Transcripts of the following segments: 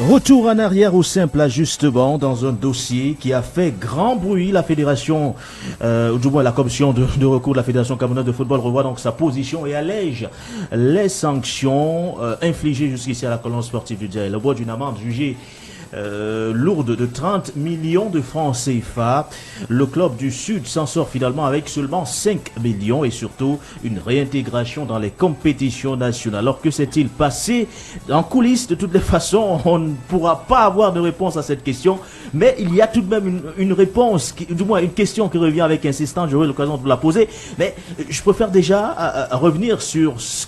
Retour en arrière au simple ajustement dans un dossier qui a fait grand bruit. La fédération, du moins la commission de recours de la Fédération camerounaise de football revoit donc sa position et allège les sanctions infligées jusqu'ici à la colonne sportive du Djaï. Le bois d'une amende jugée lourde de 30 millions de francs CFA. Le club du Sud s'en sort finalement avec seulement 5 millions et surtout une réintégration dans les compétitions nationales. Alors que s'est-il passé en coulisses? De toutes les façons, on ne pourra pas avoir de réponse à cette question, mais il y a tout de même une réponse, du moins une question qui revient avec insistance. J'aurai l'occasion de vous la poser, mais je préfère déjà revenir sur ce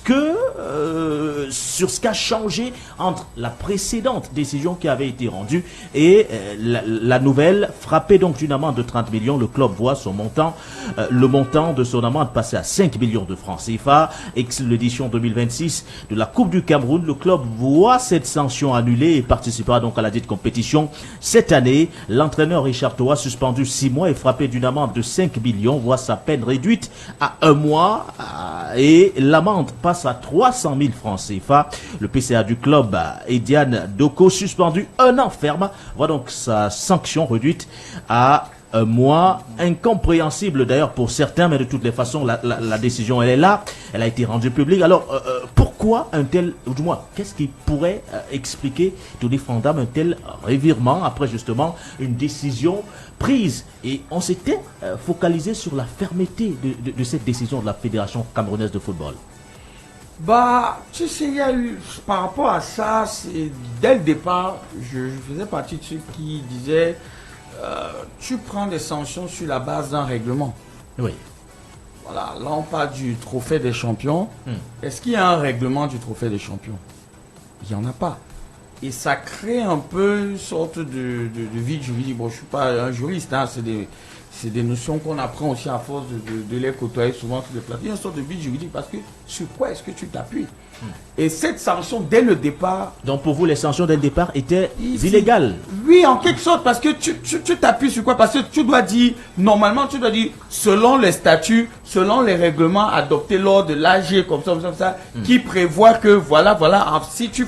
qu'a changé entre la précédente décision qui avait été rendue et la nouvelle. Frappé donc d'une amende de 30 millions, le club voit son montant, le montant de son amende passer à 5 millions de francs CFA. L'édition 2026 de la Coupe du Cameroun, le club voit cette sanction annulée et participera donc à la dite compétition. Cette année, l'entraîneur Richard Toa, suspendu 6 mois et frappé d'une amende de 5 millions, voit sa peine réduite à 1 mois et l'amende passe à 300 000 francs CFA. Le PCA du club, Ediane Doko, suspendu 1 an ferme, voit donc sa sanction réduite à 1 mois. Incompréhensible d'ailleurs pour certains, mais de toutes les façons, la décision elle est là, elle a été rendue publique. Alors pourquoi un tel, ou du moins, qu'est-ce qui pourrait expliquer, tout défendant, un tel revirement après justement une décision prise? Et on s'était focalisé sur la fermeté de cette décision de la Fédération camerounaise de football. Bah, tu sais, il y a eu, par rapport à ça, c'est dès le départ, je faisais partie de ceux qui disaient tu prends des sanctions sur la base d'un règlement. Oui. Voilà, là on parle du trophée des champions. Est-ce qu'il y a un règlement du trophée des champions? Il n'y en a pas. Et ça crée un peu une sorte de vide juridique. Bon, je ne suis pas un juriste, hein, c'est des notions qu'on apprend aussi à force de les côtoyer souvent sur les plateaux. Il y a une sorte de vide juridique parce que sur quoi est-ce que tu t'appuies? Et cette sanction, dès le départ... Donc pour vous, les sanctions dès le départ étaient illégales? Oui, en quelque sorte, parce que tu t'appuies sur quoi? Parce que tu dois dire, normalement, tu dois dire, selon les statuts, selon les règlements adoptés lors de l'AG, comme ça, qui prévoit que, voilà, si tu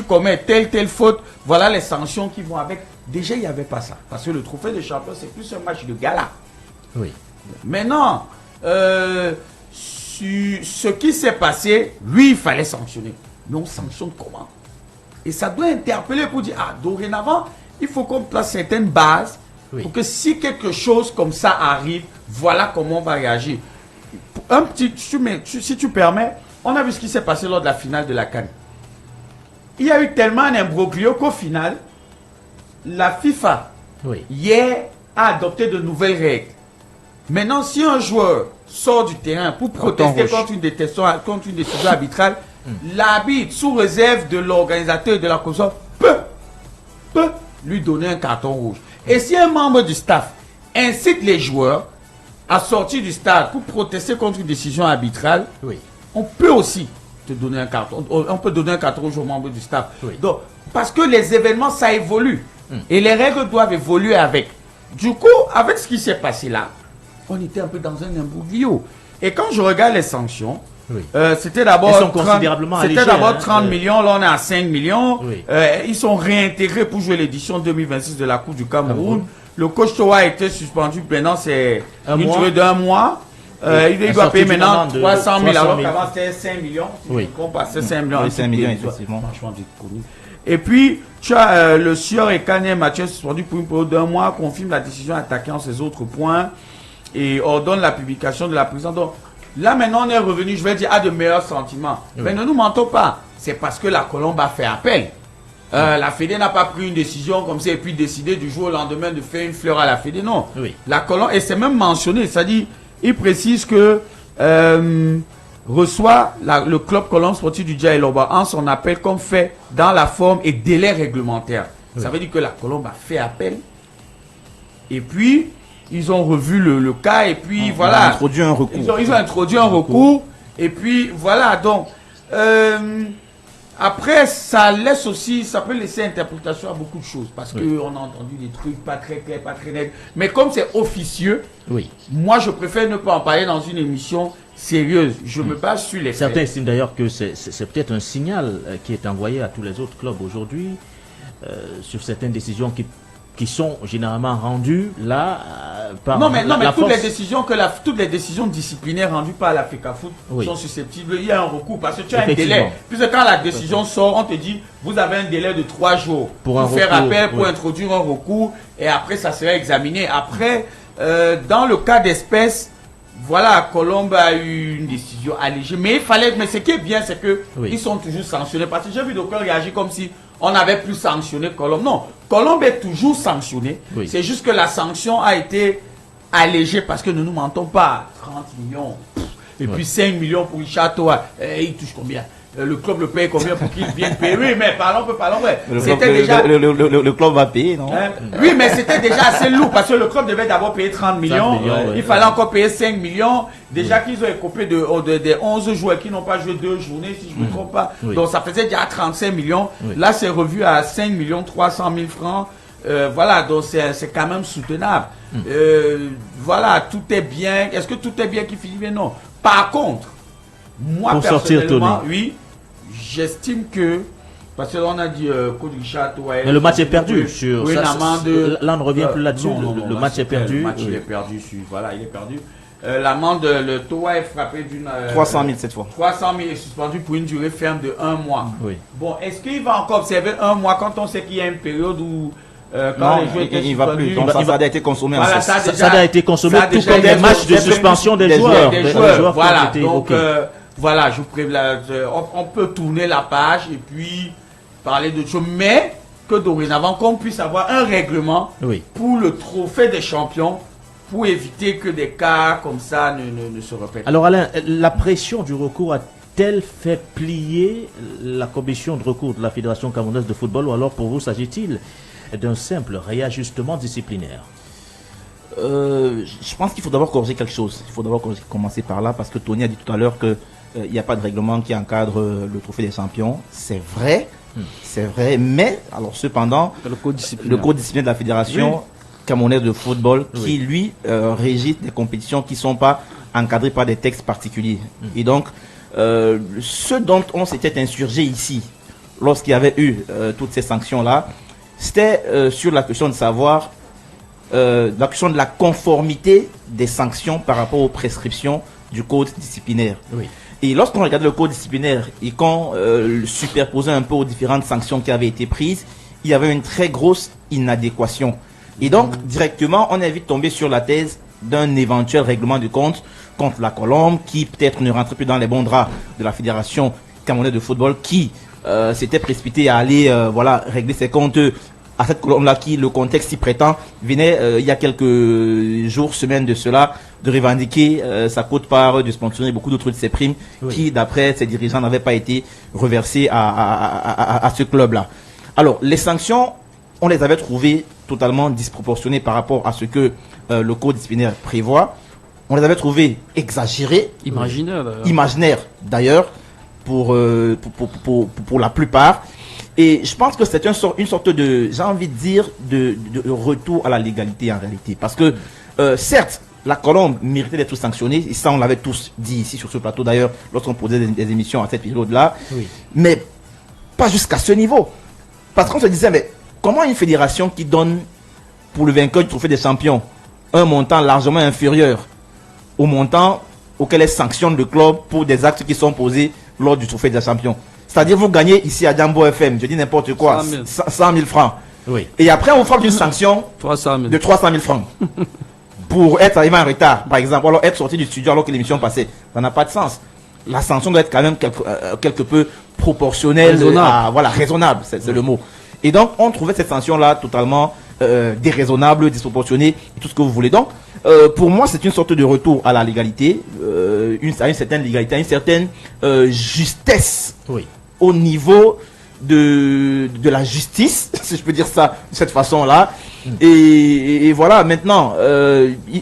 commets telle faute, voilà les sanctions qui vont avec. Déjà, il n'y avait pas ça. Parce que le trophée des champions, c'est plus un match de gala. Oui. Maintenant, ce qui s'est passé, oui, il fallait sanctionner. Mais on sanctionne comment? Et ça doit interpeller pour dire, dorénavant, il faut qu'on place certaines bases pour que si quelque chose comme ça arrive, voilà comment on va réagir. Un petit, si tu permets, on a vu ce qui s'est passé lors de la finale de la CAN. Il y a eu tellement d'imbroglio qu'au final, la FIFA, hier, a adopté de nouvelles règles. Maintenant, si un joueur sort du terrain pour protester contre une décision arbitrale, l'arbitre, sous réserve de l'organisateur et de la commission, peut lui donner un carton rouge. Et si un membre du staff incite les joueurs à sortir du stade pour protester contre une décision arbitrale, on peut aussi te donner un carton. On peut donner un carton rouge aux membres du staff. Donc, parce que les événements, ça évolue. Et les règles doivent évoluer avec. Du coup, avec ce qui s'est passé là, on était un peu dans un imbroglio. Et quand je regarde les sanctions, c'était d'abord 30 millions, là on est à 5 millions. Ils sont réintégrés pour jouer l'édition 2026 de la Coupe du Cameroun. Le coach Toa a été suspendu, maintenant c'est une durée d'1 mois. Il doit payer maintenant 300 000, alors qu'avant c'était 5 millions. C'est 5 millions. 5 millions, effectivement. Franchement, j'ai connu. Et puis, tu as le sieur et Kanye Mathieu suspendu pour une période d'1 mois, confirme la décision attaquant ses autres points et ordonne la publication de la prison. Donc, là maintenant on est revenu, je vais dire, à de meilleurs sentiments. Mais ne nous mentons pas, c'est parce que la Colombe a fait appel. La Fédé n'a pas pris une décision comme ça et puis décidé du jour au lendemain de faire une fleur à la Fédé. Non. La Colombe, et c'est même mentionné, c'est-à-dire, il précise que reçoit le club Colombe Sportif du Djaï Loba en son appel comme fait dans la forme et délai réglementaire. Ça veut dire que la Colombe a fait appel et puis ils ont revu le cas et puis voilà. Ils ont introduit un recours. Ils ont introduit un recours et puis voilà. Donc après ça laisse aussi, ça peut laisser interprétation à beaucoup de choses parce qu'on a entendu des trucs pas très clairs, pas très nets. Mais comme c'est officieux, moi je préfère ne pas en parler dans une émission sérieuse. Je me base sur les faits. Certains estiment d'ailleurs que c'est peut-être un signal qui est envoyé à tous les autres clubs aujourd'hui sur certaines décisions qui sont généralement rendues là par non mais force. toutes les décisions disciplinaires rendues par la FECAFOOT sont susceptibles. Il y a un recours parce que tu as un délai. Puisque quand la décision sort, on te dit vous avez un délai de 3 jours pour faire appel, pour introduire un recours et après ça sera examiné. Après, dans le cas d'espèce, voilà, Colombe a eu une décision allégée, mais ce qui est bien, c'est que ils sont toujours sanctionnés parce que j'ai vu d'aucuns réagir comme si on avait plus sanctionné Colombe. Non, Colombe est toujours sanctionné. C'est juste que la sanction a été allégée parce que ne nous mentons pas. 30 millions. Et puis 5 millions pour Richard Toa. Il touche combien? Le club le paye combien pour qu'il vienne payer? Oui, mais parlons. Le club va payer, non? Oui, mais c'était déjà assez lourd parce que le club devait d'abord payer 30 millions. Il fallait encore payer 5 millions. Déjà qu'ils ont écopé des 11 joueurs qui n'ont pas joué 2 journées, si je ne me trompe pas. Donc ça faisait déjà 35 millions. Là, c'est revu à 5 millions 300 000 francs. Voilà, donc c'est quand même soutenable. Voilà, tout est bien. Est-ce que tout est bien qui finit bien? Non. Par contre, moi pour personnellement, oui, j'estime que parce que là on a dit Côte Richard, mais le match est perdu sur là on ne revient plus là-dessus. Le match est perdu. Le match il est perdu. Voilà, il est perdu. L'amende, le Toa est frappé d'une 300 000 cette fois. 300 000 est suspendu pour une durée ferme de 1 mois. Bon, est-ce qu'il va encore observer 1 mois quand on sait qu'il y a une période où non, il va plus. Donc ça a été consommé. Voilà, ça a été consommé tout comme des matchs de suspension des joueurs. Voilà, donc voilà, je on peut tourner la page et puis parler de choses, mais que dorénavant qu'on puisse avoir un règlement pour le trophée des champions pour éviter que des cas comme ça ne se répètent. Alors Alain, la pression du recours a-t-elle fait plier la commission de recours de la Fédération camerounaise de football ou alors pour vous s'agit-il d'un simple réajustement disciplinaire? Je pense qu'il faut d'abord corriger quelque chose. Il faut d'abord commencer par là parce que Tony a dit tout à l'heure que il n'y a pas de règlement qui encadre le trophée des champions. C'est vrai, mais alors cependant, le code disciplinaire de la Fédération camerounaise de football qui lui régit des compétitions qui ne sont pas encadrées par des textes particuliers. Et donc, ce dont on s'était insurgé ici, lorsqu'il y avait eu toutes ces sanctions-là, c'était sur la question de savoir, la question de la conformité des sanctions par rapport aux prescriptions du code disciplinaire. Et lorsqu'on regarde le code disciplinaire et qu'on superposait un peu aux différentes sanctions qui avaient été prises, il y avait une très grosse inadéquation. Et donc, directement, on est vite tombé sur la thèse d'un éventuel règlement de compte contre la Colombe, qui peut-être ne rentrait plus dans les bons draps de la Fédération camerounaise de football, qui s'était précipité à aller régler ses comptes à cette Colombe-là, qui, le contexte s'y prétend, venait il y a quelques jours, semaines de cela, de revendiquer sa quote-part, de sponsorer beaucoup d'autres de ses primes, qui, d'après ses dirigeants, n'avaient pas été reversées à ce club-là. Alors, les sanctions, on les avait trouvées totalement disproportionnées par rapport à ce que le code disciplinaire prévoit. On les avait trouvées exagérées, imaginaires d'ailleurs, pour la plupart. Et je pense que c'est une sorte de, j'ai envie de dire, de retour à la légalité en réalité. Parce que, certes, la Colombe méritait d'être sanctionnée, et ça on l'avait tous dit ici sur ce plateau d'ailleurs, lorsqu'on posait des émissions à cette période-là, mais pas jusqu'à ce niveau. Parce qu'on se disait, mais comment une fédération qui donne pour le vainqueur du trophée des champions un montant largement inférieur au montant auquel elle sanctionne le club pour des actes qui sont posés lors du trophée des champions? C'est-à-dire, vous gagnez ici à Jambo FM, je dis n'importe quoi, 100 000 francs. Et après, on vous frappe une sanction de 300 000 francs. Pour être arrivé en retard, par exemple, alors être sorti du studio alors que l'émission passait. Ça n'a pas de sens. La sanction doit être quand même quelque peu proportionnelle, raisonnable, c'est le mot. Et donc, on trouvait cette sanction-là totalement déraisonnable, disproportionnée, et tout ce que vous voulez. Donc, pour moi, c'est une sorte de retour à la légalité, à une certaine légalité, à une certaine justesse au niveau de la justice, si je peux dire ça de cette façon-là. Et voilà, maintenant,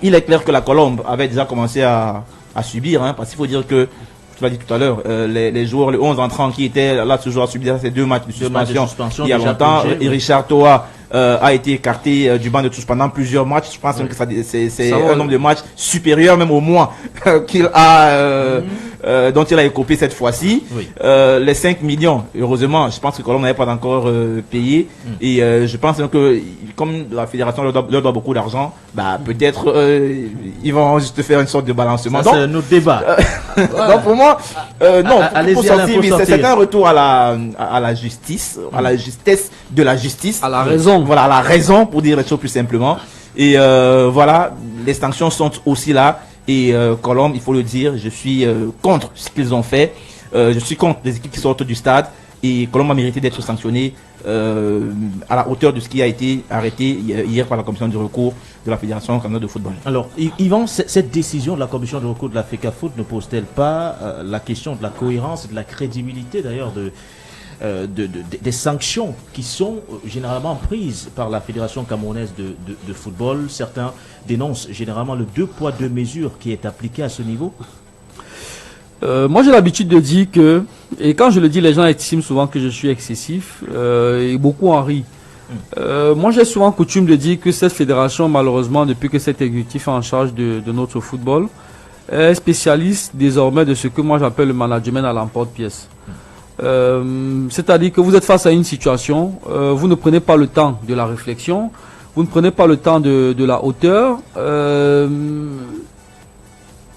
il est clair que la Colombe avait déjà commencé à subir, parce qu'il faut dire que, tu l'as dit tout à l'heure, les joueurs, les 11 entrants qui étaient là ce jour à subir ces 2 matchs de suspension il y a longtemps, et Richard Toa a été écarté du banc de touche pendant plusieurs matchs. Je pense que c'est un nombre de matchs supérieur même au moins qu'il a dont il a écopé cette fois-ci. Oui. Les 5 millions, heureusement, je pense que Colombe n'avait pas encore payé. Et je pense que comme la fédération leur doit beaucoup d'argent, peut-être ils vont juste faire une sorte de balancement. Ça, c'est notre débat. Donc pour moi, non, allez-y, pour Alain, sortir, faut mais sortir. c'est un retour à la justice, à la justesse de la justice. À la raison. Voilà, à la raison, pour dire les choses plus simplement. Et voilà, les sanctions sont aussi là. Et Colombe, il faut le dire, je suis contre ce qu'ils ont fait. Je suis contre les équipes qui sortent du stade. Et Colombe a mérité d'être sanctionné à la hauteur de ce qui a été arrêté hier par la commission de recours de la Fédération canadienne de football. Alors, Yvan, cette décision de la commission de recours de la FECAFOOT ne pose-t-elle pas la question de la cohérence et de la crédibilité d'ailleurs des sanctions qui sont généralement prises par la Fédération camerounaise de football? Certains dénoncent généralement le 2 poids 2 mesures qui est appliqué à ce niveau. Moi j'ai l'habitude de dire que, et quand je le dis, les gens estiment souvent que je suis excessif, et beaucoup en rient. Moi j'ai souvent coutume de dire que cette fédération, malheureusement, depuis que cet exécutif est en charge de notre football, est spécialiste désormais de ce que moi j'appelle le management à l'emporte-pièce. C'est-à-dire que vous êtes face à une situation, vous ne prenez pas le temps de la réflexion, vous ne prenez pas le temps de la hauteur.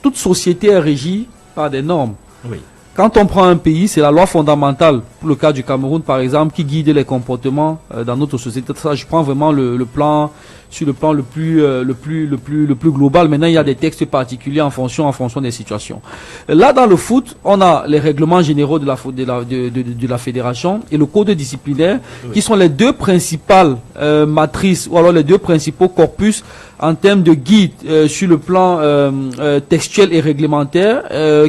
Toute société est régie par des normes. Oui. Quand on prend un pays, c'est la loi fondamentale, pour le cas du Cameroun par exemple, qui guide les comportements dans notre société. Ça, je prends vraiment le plan, sur le plan le plus global. Maintenant, il y a des textes particuliers en fonction des situations. Là, dans le foot, on a les règlements généraux de la fédération et le code disciplinaire, qui sont les deux principales matrices, ou alors les deux principaux corpus en termes de guide sur le plan textuel et réglementaire,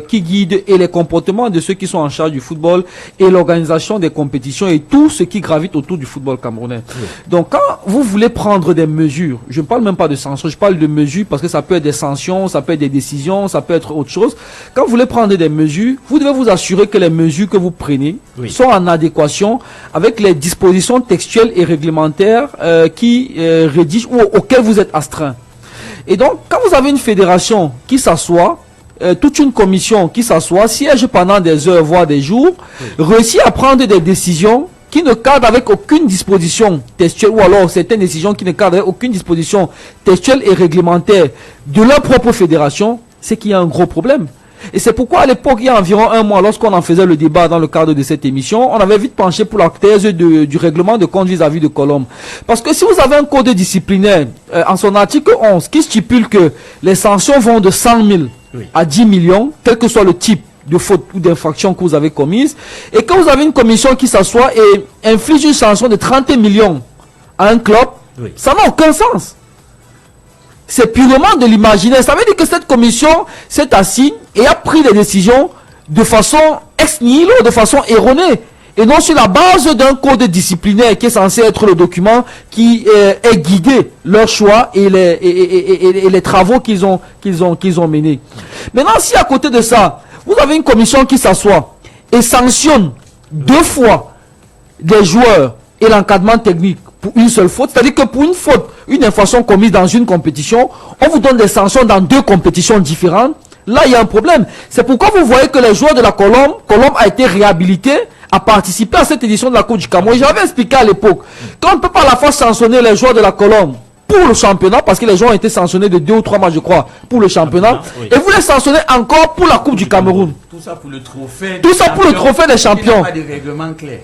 qui guide et les comportements de ceux qui sont en charge du football et l'organisation des compétitions et tout ce qui gravite autour du football camerounais. Oui. Donc quand vous voulez prendre des mesures, je ne parle même pas de sanctions, je parle de mesures parce que ça peut être des sanctions, ça peut être des décisions, ça peut être autre chose. Quand vous voulez prendre des mesures, vous devez vous assurer que les mesures que vous prenez sont en adéquation avec les dispositions textuelles et réglementaires qui rédigent ou auxquelles vous êtes astreint. Et donc, quand vous avez une fédération qui s'assoit, toute une commission qui s'assoit, siège pendant des heures, voire des jours, réussit à prendre des décisions qui ne cadrent avec aucune disposition textuelle, ou alors certaines décisions qui ne cadrent avec aucune disposition textuelle et réglementaire de leur propre fédération, c'est qu'il y a un gros problème. Et c'est pourquoi à l'époque, il y a environ un mois, lorsqu'on en faisait le débat dans le cadre de cette émission, on avait vite penché pour la thèse du règlement de compte vis-à-vis de Colombe. Parce que si vous avez un code disciplinaire, en son article 11, qui stipule que les sanctions vont de 100 000 à 10 millions, quel que soit le type de faute ou d'infraction que vous avez commise, et que vous avez une commission qui s'assoit et inflige une sanction de 30 millions à un club, ça n'a aucun sens. C'est purement de l'imaginaire. Ça veut dire que cette commission s'est assise et a pris des décisions de façon ex nihilo, de façon erronée. Et non sur la base d'un code disciplinaire qui est censé être le document qui est guidé leur choix et les travaux qu'ils ont menés. Maintenant, si à côté de ça, vous avez une commission qui s'assoit et sanctionne 2 fois des joueurs et l'encadrement technique pour une seule faute, c'est-à-dire que pour une faute, une infraction commise dans une compétition, on vous donne des sanctions dans 2 compétitions différentes, là il y a un problème. C'est pourquoi vous voyez que les joueurs de la Colombe a été réhabilité à participer à cette édition de la Coupe du Cameroun. J'avais expliqué à l'époque qu'on ne peut pas à la fois sanctionner les joueurs de la Colombe pour le championnat, parce que les joueurs ont été sanctionnés de 2 ou 3 matchs, je crois, pour le championnat, et vous les sanctionnez encore pour la Coupe du Cameroun. Tout ça pour le trophée. Tout ça pour le trophée des champions. Il n'y a pas de règlement clair.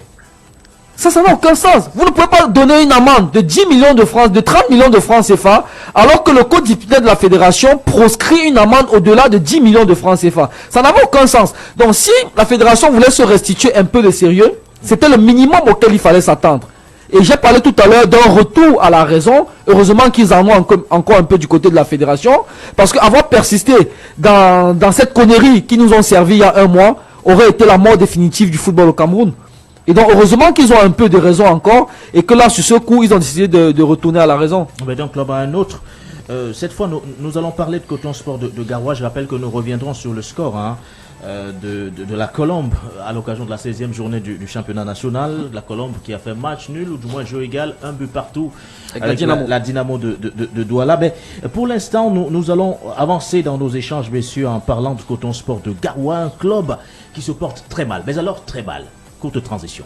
Ça n'a aucun sens. Vous ne pouvez pas donner une amende de 10 millions de francs, de 30 millions de francs CFA, alors que le code disciplinaire de la fédération proscrit une amende au-delà de 10 millions de francs CFA. Ça n'avait aucun sens. Donc si la fédération voulait se restituer un peu de sérieux, c'était le minimum auquel il fallait s'attendre. Et j'ai parlé tout à l'heure d'un retour à la raison. Heureusement qu'ils en ont encore un peu du côté de la fédération, parce qu'avoir persisté dans cette connerie qui nous ont servi il y a un mois aurait été la mort définitive du football au Cameroun. Et donc, heureusement qu'ils ont un peu de raison encore, et que là, sur ce coup, ils ont décidé de retourner à la raison. Mais donc, là-bas, un autre cette fois, nous allons parler de Coton Sport de Garoua. Je rappelle que nous reviendrons sur le score de la Colombe à l'occasion de la 16e journée du championnat national. La Colombe qui a fait match nul ou du moins jeu égal, un but partout avec la Dynamo de Douala. Mais pour l'instant, nous allons avancer dans nos échanges, messieurs, en parlant de Coton Sport de Garoua, un club qui se porte très mal. Mais alors très mal. Courte transition.